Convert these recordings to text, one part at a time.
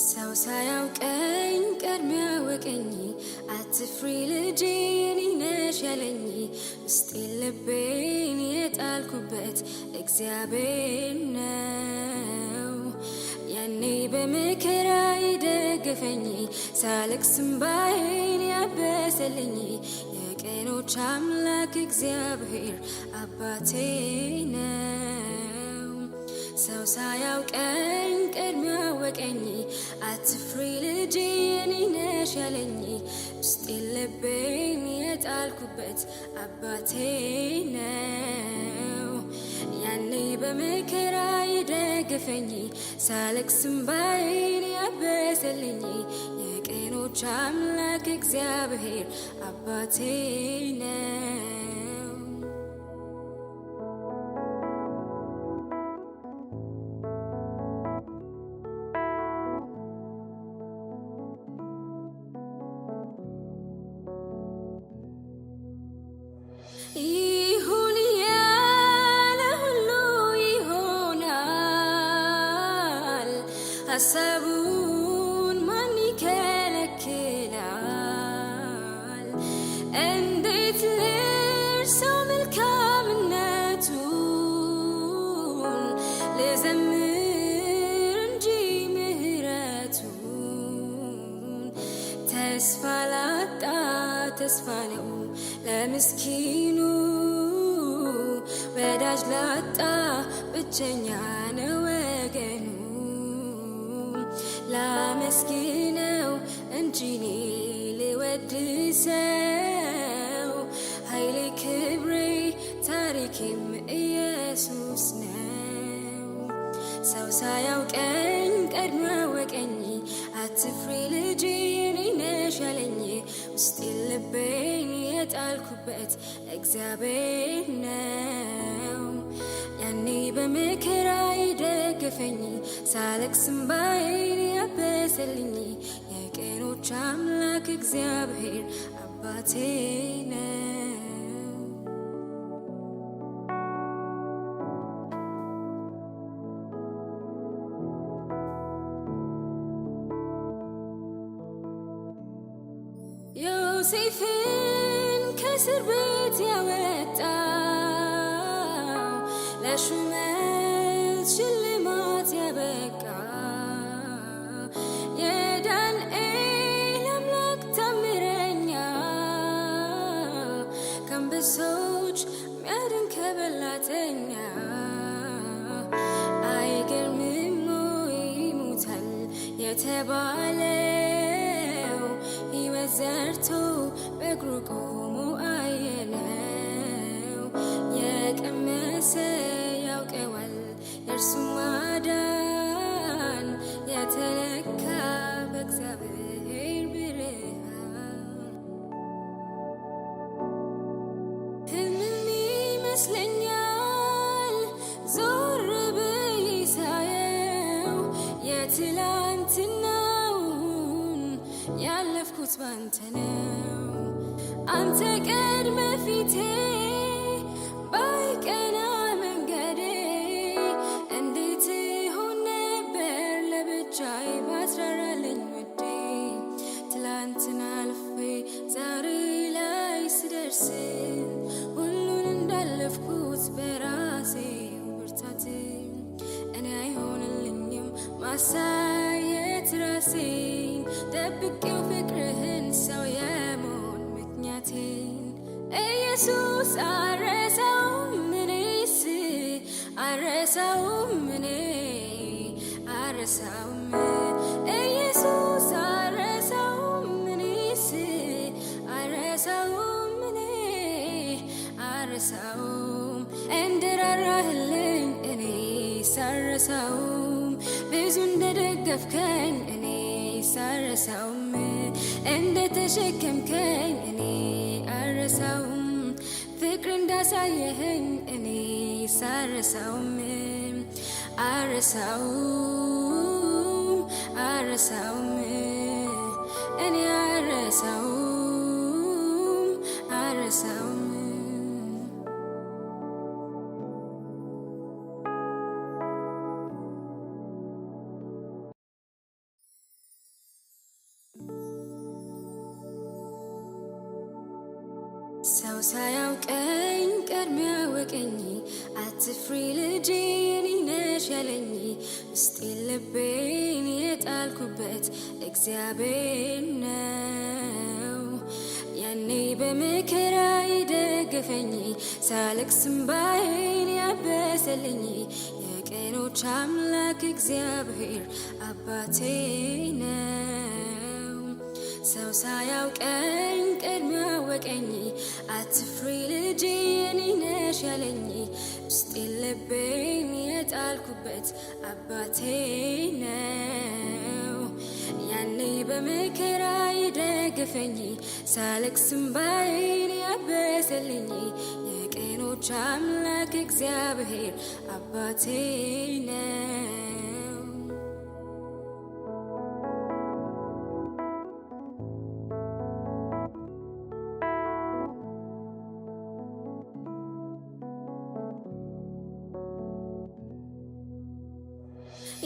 ሰው ሳያውቀኝ ቀድሞ ያወቀኝ አትፍሪ ልጄ የኔ ነሽ ያለኝ ውስጤን ልቤን የጣልኩበት እግዚአብሔር ነው። ያኔ በመከራ የደገፈኝ ሳለቅስ እንባዬን ያበሰልኝ የቀኖች አምላክ እግዚአብሔር አባቴ ነው። ሰው ሳያውቀኝ ቀድሞ ያወቀኝ አትፍሪ ልጄ የኔ ነሽ ያለኝ ውስጤን ልቤን የጣልኩበት አባቴ ነው። ያኔ በመከራ የደገፈኝ ሳለቅስ እንባዬን ያበሰልኝ የቀኖች አምላክ እግዚአብሔር አባቴ ነው። ይሁን ያለ ሁሉ ይሆናል፣ ሀሳቡን ማን ይከለክላል? እንዴት ልርሳው መልካምነቱን፣ ልዘምር እንጂ ምሕረቱን። ተስፋ ላጣ ተስፋ ነው ለምስኪኑ፣ ወዳጅ ላጣ ብቸኛ ነው ወገኑ። ላመስግነው እንጂ እኔ ልወድሰው፣ ኃይሌ ክብሬ ታሪኬም ኢየሱስ ነው። ሰው ሳያውቀኝ ቀድሞ ያወቀኝ አትፍሪ ልጄ የኔ ነሽ ያለኝ ውስጤን ልቤን የጣልኩበት እግዚአብሔር ነው። ያኔ በመከራ የደገፈኝ ሳለቅስ እንባዬን ያበሰልኝ የቀኖች አምላክ እግዚአብሔር አባቴ ነው። ዮሴፍን ከእስር ቤት ያወጣው፣ ለሹመት ሽልማት ያበቃው የዳንኤል አምላክ ታምረኛ፣ ከአንበሶች ሚያድን ከበላተኛ። አይገርምም ወይ ይሙታል የተባለው፣ ሕይወት ዘርቶ በእግሩ ቆሞ አየነው። የቀመሰ ያውቀዋል የእርሱ ማዳን፣ የተለካ በእግዚአብሔር ብርሃን። ሕልም ይመስለኛል ዞር ብዬ ሳየው፣ የትላንትናውን ያለፍኩት ባንተ ነው። አንተ ቀድመ ፊቴ ባይቀና መንገዴ፣ እንዴት ሆን ነበር ለብቻዬ ባትራራልኝ ውዴ። ትላንትን አልፌ ዛሬ ላይ ስደርስ፣ ሁሉን እንዳለፍኩት በራሴ ብርታት። እኔ አይሆንልኝም ማሳየት ራሴን፣ ደብቄው ፍቅርህን ሰው የመሆን ምክንያቴን። ኢየሱስ አረሳውም እኔስ አረሳውም እኔ አረሳውም። ኢየሱስ አረሳውም እኔስ አረሳውም እኔ አረሳውም። እንደራራህልኝ እኔ ሳረሳውም፣ ብዙ እንደደገፍከኝ እኔ ሳረሳውም፣ እንደተሸከምከኝ እኔ አረሳውም፣ ፍቅር እንዳሳየኸኝ እኔ ሳረሳውም አረሳውም አረሳውም እኔ አረሳውም አረሳውም። ሰው ሳያውቀኝ ቀድሞ ያወቀኝ አትፍሪ ልጄ የኔ ነሽ ያለኝ ውስጤን ልቤን የጣልኩበት እግዚአብሔር ነው። ያኔ በመከራ የደገፈኝ ሳለቅስ እንባዬን ያበሰልኝ የቀኖች አምላክ እግዚአብሔር አባቴ ነው። ሰው ሳያውቀኝ ቀድሞ ያወቀኝ አትፍሪ ልጄ የኔ ነሽ ያለኝ ውስጤን ልቤን የጣልኩበት አባቴ ነው። ያኔ በመከራ የደገፈኝ ሳለቅስ እንባዬን ያበሰልኝ የቀኖች አምላክ እግዚአብሔር አባቴ ነው።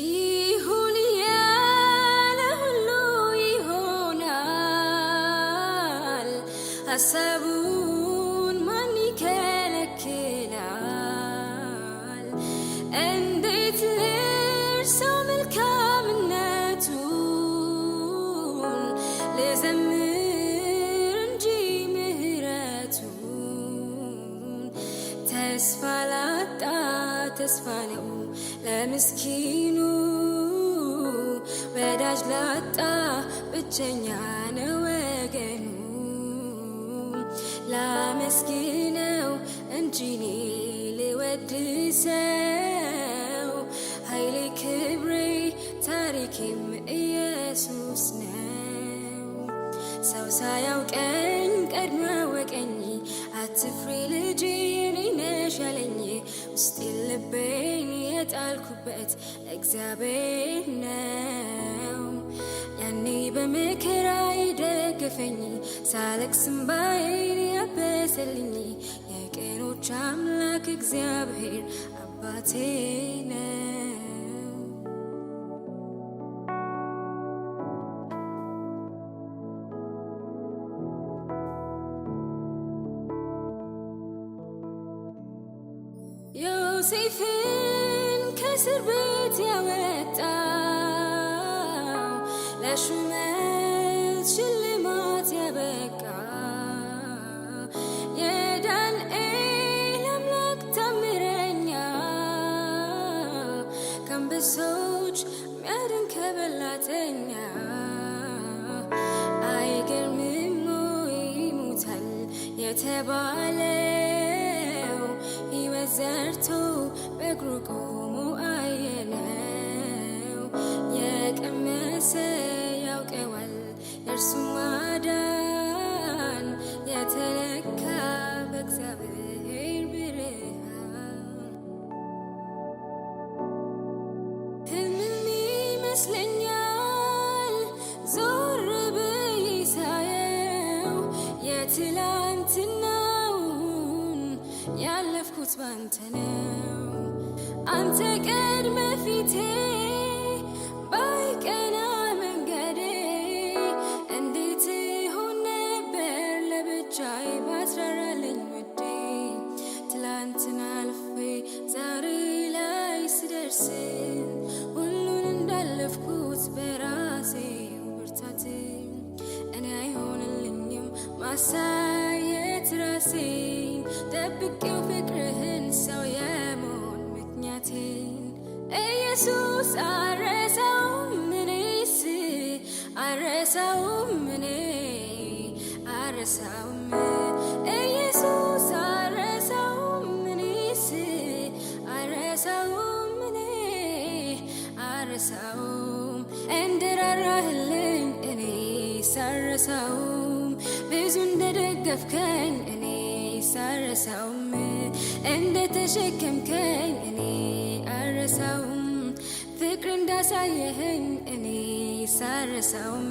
ይሁን ያለ ሁሉ ይሆናል፣ ሀሳቡን ማን ይከለክላል? እንዴት ልርሳው መልካምነቱን፣ ልዘምር እንጂ ምሕረቱን። ተስፋ ላጣ ተስፋ ነው ለምስኪኑ፣ ወዳጅ ላጣ ብቸኛ ነው ወገኑ። ላመስግነው እንጂ እኔ ልወድሰው፣ ኃይሌ ክብሬ ታሪኬም ኢየሱስ ነው። ሰው ሳያውቀኝ ቀድሞ ያወቀኝ አትፍሪ ልጄ የኔ ነሽ ያለኝ ውስጤን ልቤን የጣልኩበት እግዚአብሔር ነው። ያኔ በመከራ የደገፈኝ ሳለቅስ እንባዬን ያበሰልኝ የቀኖች አምላክ እግዚአብሔር አባቴ ነው። ዮሴፍን ከእስር ቤት ያወጣው፣ ለሹመት ሽልማት ያበቃው የዳንኤል አምላክ ታምረኛ፣ ከአንበሶች ሚያድን ከበላተኛ። አይገርምም ወይ ይሙታል የተባለው፣ ሕይወት ዘርቶ በእግሩ ቆሞ አየነው። የቀመሰ ያውቀዋል የእርሱ ማዳን፣ የተለካ በእግዚአብሔር ብርሃን። ሕልም ይመስለኛል ዞር ብዬ ሳየው፣ የትላንትናውን ያለፍኩት ባንተ ነው። አንተ ቀድመ ፊቴ ባይቀና መንገዴ፣ እንዴት ሆን ነበር ለብቻዬ ባስራራልኝ ውዴ። ትላንትን አልፌ ዛሬ ላይ ስደርስ፣ ሁሉን እንዳለፍኩት በራሴ ብርታት። እኔ አይሆንልኝም ማሳየት ራሴን፣ ደብቄው ፍቅርህን ሰው የመሆን ምክንያቴን። ኢየሱስ አረሳውም እኔስ አረሳውም እኔ አረሳውም። ኢየሱስ አረሳውም እኔስ አረሳውም እኔ አረሳውም። እንደራራህልኝ እኔ ሳረሳውም፣ ብዙ እንደደገፍከኝ እኔ ሳረሳውም፣ እንደተሸከምከኝ እኔ አረሳውም፣ ፍቅር እንዳሳየኸኝ እኔ ሳረሳውም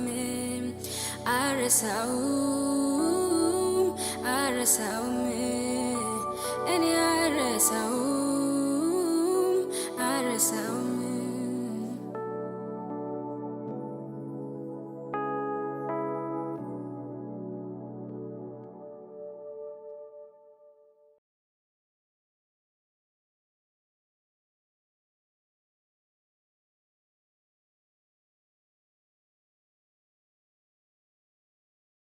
አረሳውም አረሳውም እኔ አረሳውም አረሳውም